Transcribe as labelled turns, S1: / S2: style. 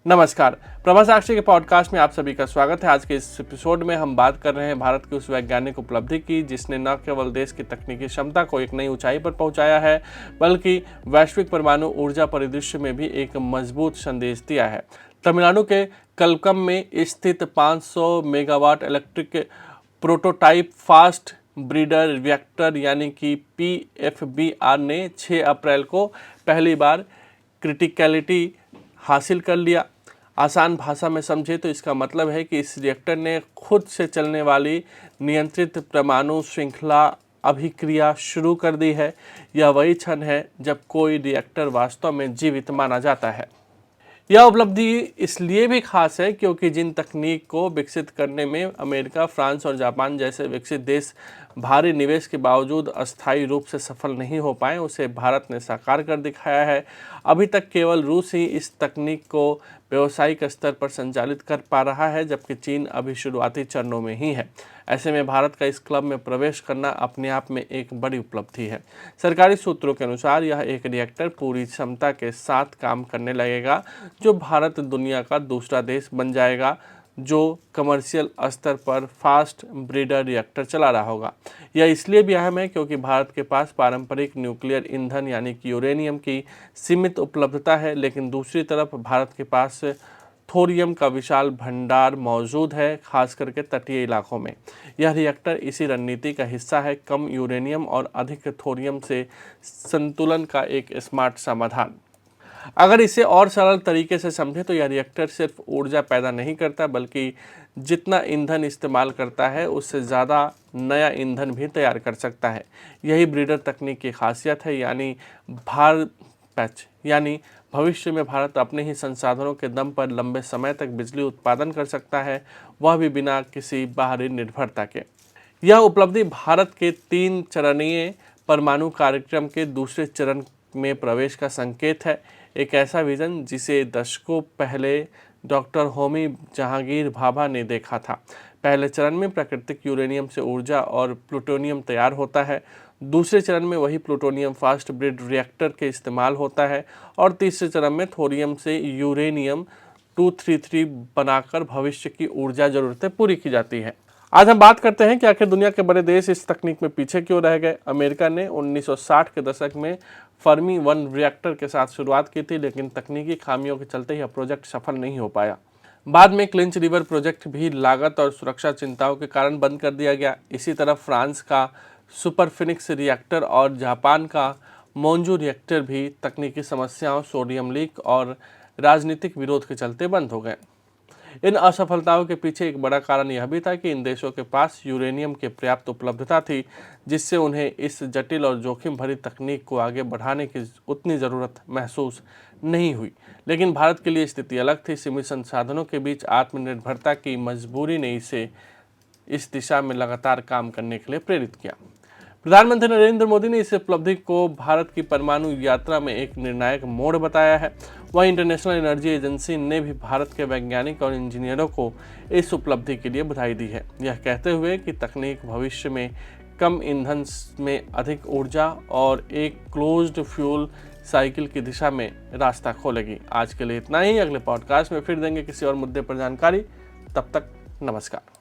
S1: नमस्कार। प्रभा साक्षी के पॉडकास्ट में आप सभी का स्वागत है। आज के इस एपिसोड में हम बात कर रहे हैं भारत की उस वैज्ञानिक उपलब्धि की जिसने न केवल देश की तकनीकी क्षमता को एक नई ऊंचाई पर पहुंचाया है, बल्कि वैश्विक परमाणु ऊर्जा परिदृश्य में भी एक मजबूत संदेश दिया है। तमिलनाडु के कलकम में स्थित 500 megawatt electric prototype fast breeder reactor यानी कि PFBR ने 6 अप्रैल को पहली बार क्रिटिकलिटी हासिल कर लिया। आसान भाषा में समझे तो इसका मतलब है कि इस रिएक्टर ने खुद से चलने वाली नियंत्रित परमाणु श्रृंखला अभिक्रिया शुरू कर दी है। यह वही क्षण है जब कोई रिएक्टर वास्तव में जीवित माना जाता है। यह उपलब्धि इसलिए भी खास है क्योंकि जिन तकनीक को विकसित करने में अमेरिका, फ्रांस और जापान जैसे विकसित देश भारी निवेश के बावजूद अस्थायी रूप से सफल नहीं हो पाए, उसे भारत ने साकार कर दिखाया है। अभी तक केवल रूस ही इस तकनीक को व्यावसायिक स्तर पर संचालित कर पा रहा है, जबकि चीन अभी शुरुआती चरणों में ही है। ऐसे में भारत का इस क्लब में प्रवेश करना अपने आप में एक बड़ी उपलब्धि है। सरकारी सूत्रों के अनुसार यह एक रिएक्टर पूरी क्षमता के साथ काम करने लगेगा, जो भारत दुनिया का दूसरा देश बन जाएगा जो कमर्शियल स्तर पर फास्ट ब्रीडर रिएक्टर चला रहा होगा। यह इसलिए भी अहम है क्योंकि भारत के पास पारंपरिक न्यूक्लियर ईंधन यानी कि यूरेनियम की सीमित उपलब्धता है, लेकिन दूसरी तरफ भारत के पास थोरियम का विशाल भंडार मौजूद है, खास करके तटीय इलाकों में। यह रिएक्टर इसी रणनीति का हिस्सा है, कम यूरेनियम और अधिक थोरियम से संतुलन का एक स्मार्ट समाधान। अगर इसे और सरल तरीके से समझें तो यह रिएक्टर सिर्फ ऊर्जा पैदा नहीं करता, बल्कि जितना ईंधन इस्तेमाल करता है उससे ज़्यादा नया ईंधन भी तैयार कर सकता है। यही ब्रीडर तकनीक की खासियत है, यानी भविष्य में भारत अपने ही संसाधनों के दम पर लंबे समय तक बिजली उत्पादन कर सकता है, वह भी बिना किसी बाहरी निर्भरता के। यह उपलब्धि भारत के 3 चरणीय परमाणु कार्यक्रम के दूसरे चरण में प्रवेश का संकेत है। एक ऐसा विजन जिसे दशकों पहले डॉक्टर होमी जहांगीर भाभा ने देखा था। पहले चरण में प्राकृतिक यूरेनियम से ऊर्जा और प्लूटोनियम तैयार होता है, दूसरे चरण में वही प्लूटोनियम फास्ट ब्रीड रिएक्टर के इस्तेमाल होता है और तीसरे चरण में थोरियम से यूरेनियम 233 बनाकर भविष्य की ऊर्जा जरूरतें पूरी की जाती है। आज हम बात करते हैं कि आखिर दुनिया के बड़े देश इस तकनीक में पीछे क्यों रह गए। अमेरिका ने 1960 के दशक में फर्मी 1 रिएक्टर के साथ शुरुआत की थी, लेकिन तकनीकी खामियों के चलते यह प्रोजेक्ट सफल नहीं हो पाया। बाद में क्लिंच रिवर प्रोजेक्ट भी लागत और सुरक्षा चिंताओं के कारण बंद कर दिया गया। इसी तरह फ्रांस का सुपर फिनिक्स रिएक्टर और जापान का मोंजू रिएक्टर भी तकनीकी समस्याओं, सोडियम लीक और राजनीतिक विरोध के चलते बंद हो गए। इन असफलताओं के पीछे एक बड़ा कारण यह भी था कि इन देशों के पास यूरेनियम की पर्याप्त उपलब्धता थी, जिससे उन्हें इस जटिल और जोखिम भरी तकनीक को आगे बढ़ाने की उतनी ज़रूरत महसूस नहीं हुई। लेकिन भारत के लिए स्थिति अलग थी। सीमित संसाधनों के बीच आत्मनिर्भरता की मजबूरी ने इसे इस दिशा में लगातार काम करने के लिए प्रेरित किया। प्रधानमंत्री नरेंद्र मोदी ने इस उपलब्धि को भारत की परमाणु यात्रा में एक निर्णायक मोड़ बताया है। वहीं इंटरनेशनल एनर्जी एजेंसी ने भी भारत के वैज्ञानिक और इंजीनियरों को इस उपलब्धि के लिए बधाई दी है, यह कहते हुए कि तकनीक भविष्य में कम ईंधन में अधिक ऊर्जा और एक क्लोज्ड फ्यूल साइकिल की दिशा में रास्ता खोलेगी। आज के लिए इतना ही। अगले पॉडकास्ट में फिर देंगे किसी और मुद्दे पर जानकारी। तब तक नमस्कार।